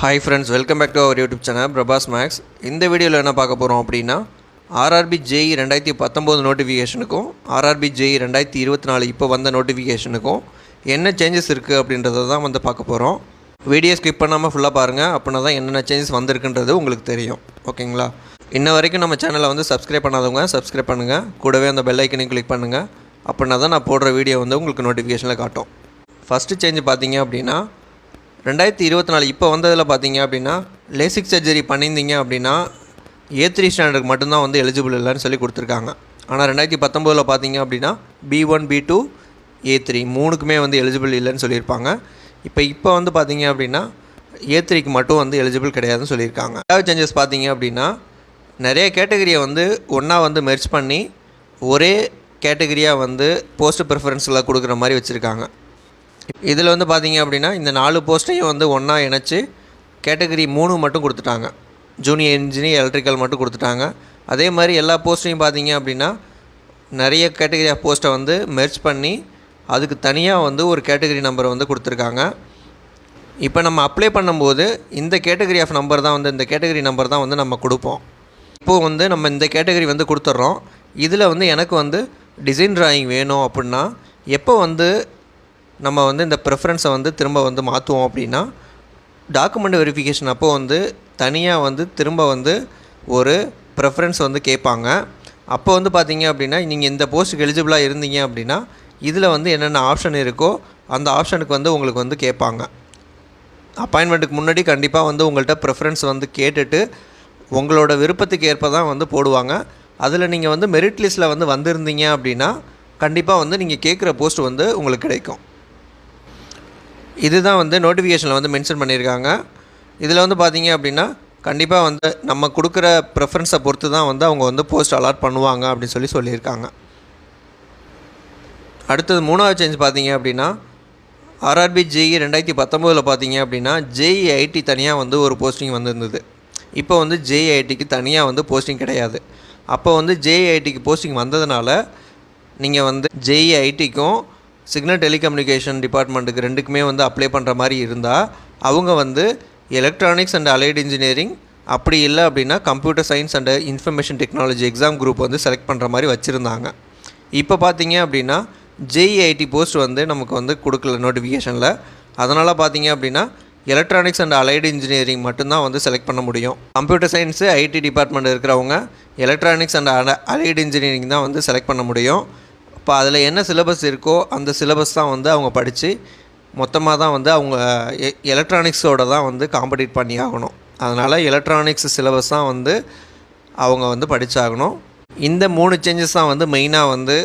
Hi friends, welcome back to our YouTube channel Prabhas maths. இந்த வீடியோவில் என்ன பார்க்க போகிறோம் அப்படின்னா, ஆர்ஆர்பி ஜேஇ 2019 நோட்டிஃபிகேஷனுக்கும் ஆர்ஆர்பி ஜேஇ 2024 இப்போ வந்த நோட்டிஃபிகேஷனுக்கும் என்ன சேஞ்சஸ் இருக்குது அப்படின்றத தான் வந்து பார்க்க போகிறோம். வீடியோ ஸ்கிப் பண்ணாமல் ஃபுல்லாக பாருங்கள், அப்படின்னா தான் என்னென்ன சேஞ்சஸ் வந்திருக்குன்றது உங்களுக்கு தெரியும். ஓகேங்களா? இன்ன வரைக்கும் நம்ம சேனலை வந்து சப்ஸ்கிரைப் பண்ணாதவங்க சப்ஸ்கிரைப் பண்ணுங்கள், கூடவே அந்த பெல் ஐக்கனையும் கிளிக் பண்ணுங்கள். அப்படின்னா தான் நான் போடுற வீடியோ வந்து உங்களுக்கு நோட்டிஃபிகேஷனில் காட்டும். ஃபஸ்ட்டு சேஞ்ச் பார்த்தீங்க அப்படின்னா 2024 இப்போ வந்ததில் பார்த்தீங்க அப்படின்னா, லேசிக் சர்ஜரி பண்ணியிருந்தீங்க அப்படின்னா A3 ஸ்டாண்டர்டுக்கு மட்டும்தான் வந்து எலிஜிபிள் இல்லைன்னு சொல்லி கொடுத்துருக்காங்க. ஆனால் 2019 பார்த்தீங்க அப்படின்னா B1 B2 A3 மூணுக்குமே வந்து எலிஜிபிள் இல்லைன்னு சொல்லியிருப்பாங்க. இப்போ வந்து பார்த்தீங்க அப்படின்னா A3க்கு மட்டும் வந்து எலிஜிபிள் கிடையாதுன்னு சொல்லியிருக்காங்க. ரெண்டாவது சேஞ்சஸ் பார்த்தீங்க அப்படின்னா, நிறைய கேட்டகரியை வந்து ஒன்றா வந்து மெர்ஜ் பண்ணி ஒரே கேட்டகரியாக வந்து போஸ்ட் ப்ரிஃபரன்ஸில் கொடுக்குற மாதிரி வச்சுருக்காங்க. இதில் வந்து பார்த்தீங்க அப்படின்னா, இந்த 4 போஸ்ட்டையும் வந்து ஒன்றா இணைச்சி கேட்டகரி 3 மட்டும் கொடுத்துட்டாங்க. ஜூனியர் இன்ஜினியர் எலக்ட்ரிக்கல் மட்டும் கொடுத்துட்டாங்க. அதே மாதிரி எல்லா போஸ்ட்டையும் பார்த்தீங்க அப்படின்னா, நிறைய கேட்டகரி ஆஃப் போஸ்ட்டை வந்து மெர்ஜ் பண்ணி அதுக்கு தனியாக வந்து ஒரு கேட்டகரி நம்பரை வந்து கொடுத்துருக்காங்க. இப்போ நம்ம அப்ளை பண்ணும்போது இந்த கேட்டகரி ஆஃப் நம்பர் தான் வந்து இந்த கேட்டகரி நம்பர் தான் வந்து நம்ம கொடுப்போம். இப்போது வந்து நம்ம இந்த கேட்டகரி வந்து கொடுத்துட்றோம். இதில் வந்து எனக்கு வந்து டிசைன் ட்ராயிங் வேணும் அப்படின்னா எப்போ வந்து நம்ம வந்து இந்த ப்ரிஃபரன்ஸை வந்து திரும்ப வந்து மாற்றுவோம் அப்படின்னா, டாக்குமெண்ட் வெரிஃபிகேஷன் அப்போது வந்து தனியாக வந்து திரும்ப வந்து ஒரு ப்ரிஃபரன்ஸ் வந்து கேட்பாங்க. அப்போ வந்து பார்த்தீங்க அப்படின்னா, நீங்கள் இந்த போஸ்ட்டுக்கு எலிஜிபிளாக இருந்தீங்க அப்படின்னா இதில் வந்து என்னென்ன ஆப்ஷன் இருக்கோ அந்த ஆப்ஷனுக்கு வந்து உங்களுக்கு வந்து கேட்பாங்க. அப்பாயின்மெண்ட்டுக்கு முன்னாடி கண்டிப்பாக வந்து உங்கள்கிட்ட ப்ரிஃபரன்ஸ் வந்து கேட்டுட்டு உங்களோட விருப்பத்துக்கு ஏற்ப தான் வந்து போடுவாங்க. அதில் நீங்கள் வந்து மெரிட் லிஸ்ட்டில் வந்து வந்திருந்தீங்க அப்படின்னா கண்டிப்பாக வந்து நீங்கள் கேட்குற போஸ்ட் வந்து உங்களுக்கு கிடைக்கும். இதுதான் வந்து நோட்டிஃபிகேஷனில் வந்து மென்ஷன் பண்ணியிருக்காங்க. இதில் வந்து பார்த்தீங்க அப்படின்னா கண்டிப்பாக வந்து நம்ம கொடுக்குற ப்ரிஃபரன்ஸை பொறுத்து தான் வந்து அவங்க வந்து போஸ்ட் அலாட் பண்ணுவாங்க அப்படின்னு சொல்லியிருக்காங்க. அடுத்தது மூணாவது சேஞ்ச் பார்த்தீங்க அப்படின்னா, ஆர்ஆர்பி ஜேஇ 2019 பார்த்தீங்க அப்படின்னா ஜேஇஐடி தனியாக வந்து ஒரு போஸ்டிங் வந்திருந்தது. இப்போ வந்து ஜேஇஐடிக்கு தனியாக வந்து போஸ்டிங் கிடையாது. அப்போ வந்து ஜேஇஐடிக்கு போஸ்டிங் வந்ததுனால நீங்கள் வந்து ஜேஇஐடிக்கும் சிக்னல் டெலிகம்யூனிகேஷன் டிபார்ட்மெண்ட்டுக்கு ரெண்டுக்குமே வந்து அப்ளை பண்ணுற மாதிரி இருந்தால் அவங்க வந்து எலக்ட்ரானிக்ஸ் அண்ட் அலைடு இன்ஜினியரிங், அப்படி இல்லை அப்படின்னா computer science and information technology exam group வந்து செலக்ட் பண்ணுற மாதிரி வச்சுருந்தாங்க. இப்போ பார்த்தீங்க அப்படின்னா ஜேஇஐடி போஸ்ட் வந்து நமக்கு வந்து கொடுக்கல நோட்டிஃபிகேஷனில். அதனால் பார்த்தீங்க அப்படின்னா எலக்ட்ரானிக்ஸ் அண்ட் அலைடு இன்ஜினியரிங் மட்டும்தான் வந்து செலக்ட் பண்ண முடியும். கம்ப்யூட்டர் சயின்ஸு ஐடி டிபார்ட்மெண்ட் இருக்கிறவங்க எலக்ட்ரானிக்ஸ் அண்ட் அலைடு இன்ஜினியரிங் தான் வந்து செலக்ட் பண்ண முடியும். இப்போ அதில் என்ன சிலபஸ் இருக்கோ அந்த சிலபஸ் தான் வந்து அவங்க படித்து மொத்தமாக தான் வந்து அவங்க எலக்ட்ரானிக்ஸோடு தான் வந்து காம்படிட் பண்ணி ஆகணும். அதனால் எலக்ட்ரானிக்ஸ் சிலபஸ் தான் வந்து அவங்க வந்து படித்தாகணும். இந்த 3 சேஞ்சஸ் தான் வந்து மெயினாக வந்து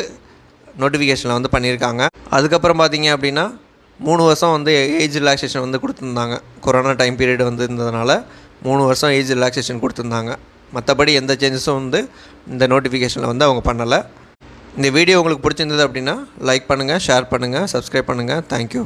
நோட்டிஃபிகேஷனில் வந்து பண்ணியிருக்காங்க. அதுக்கப்புறம் பார்த்தீங்க அப்படின்னா 3 வருஷம் வந்து ஏஜ் ரிலாக்ஸேஷன் வந்து கொடுத்துருந்தாங்க. கொரோனா டைம் பீரியட் வந்து இருந்ததுனால 3 வருஷம் ஏஜ் ரிலாக்ஸேஷன் கொடுத்துருந்தாங்க. மற்றபடி எந்த சேஞ்சஸும் வந்து இந்த நோட்டிஃபிகேஷனில் வந்து அவங்க பண்ணலை. இந்த வீடியோ உங்களுக்கு பிடிச்சிருந்தது அப்படின்னா லைக் பண்ணுங்கள், ஷேர் பண்ணுங்கள், சப்ஸ்கிரைப் பண்ணுங்கள். தேங்க்யூ.